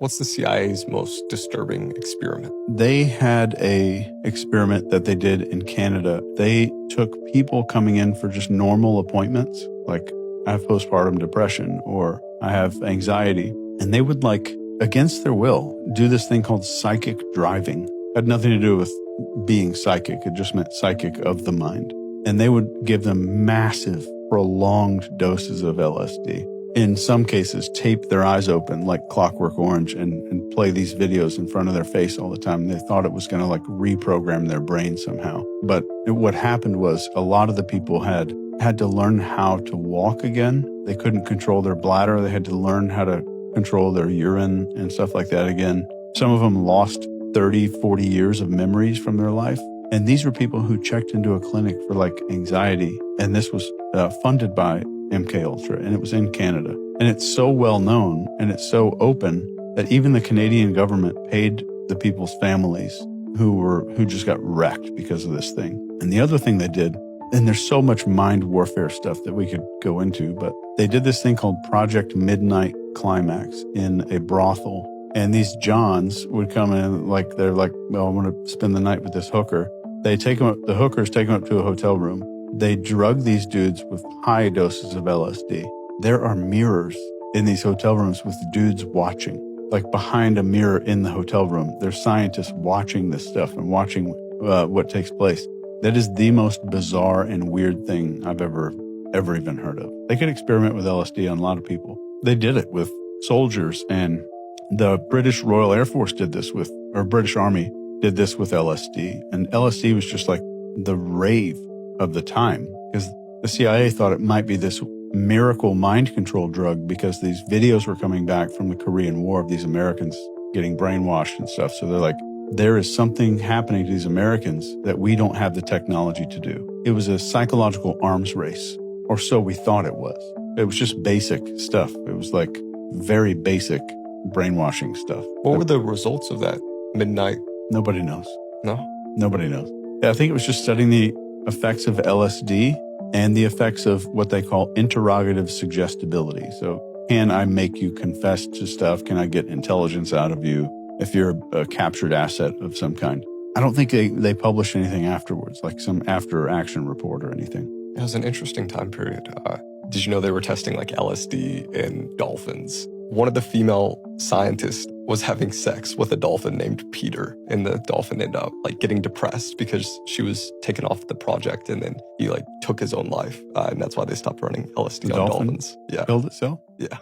What's the CIA's most disturbing experiment? They had a experiment that they did in Canada. They took people coming in for just normal appointments, like I have postpartum depression or I have anxiety, and they would against their will, do this thing called psychic driving. It had nothing to do with being psychic. It just meant psychic of the mind. And they would give them massive, prolonged doses of LSD. In some cases, tape their eyes open like Clockwork Orange and play these videos in front of their face all the time. They thought it was going to reprogram their brain somehow. But what happened was a lot of the people had to learn how to walk again. They couldn't control their bladder. They had to learn how to control their urine and stuff like that again. Some of them lost 30, 40 years of memories from their life. And these were people who checked into a clinic for anxiety. And this was funded by MK Ultra, and it was in Canada. And it's so well known and it's so open that even the Canadian government paid the people's families who just got wrecked because of this thing. And the other thing they did, and there's so much mind warfare stuff that we could go into, but they did this thing called Project Midnight Climax in a brothel. And these Johns would come in they're well, I want to spend the night with this hooker. They take them up, the hookers take them up to a hotel room. They drug these dudes with high doses of LSD. There are mirrors in these hotel rooms with dudes watching, behind a mirror in the hotel room. There's scientists watching this stuff and watching what takes place. That is the most bizarre and weird thing I've ever even heard of. They could experiment with LSD on a lot of people. They did it with soldiers, and the British Royal Air Force did this or British Army did this with LSD. And LSD was just the rave of the time, because the CIA thought it might be this miracle mind control drug because these videos were coming back from the Korean War of these Americans getting brainwashed and stuff. So they're there is something happening to these Americans that we don't have the technology to do. It was a psychological arms race, or so we thought it was. It was just basic stuff. It was very basic brainwashing stuff. What were the results of that midnight? Nobody knows. No? Nobody knows. I think it was just studying the effects of LSD and the effects of what they call interrogative suggestibility. So can I make you confess to stuff? Can I get intelligence out of you if you're a captured asset of some kind? I don't think they published anything afterwards, some after action report or anything. It was an interesting time period. Did you know they were testing LSD in dolphins? One of the female scientists was having sex with a dolphin named Peter, and the dolphin ended up getting depressed because she was taken off the project, and then he took his own life, and that's why they stopped running LSD on dolphins. Yeah, killed itself. Yeah.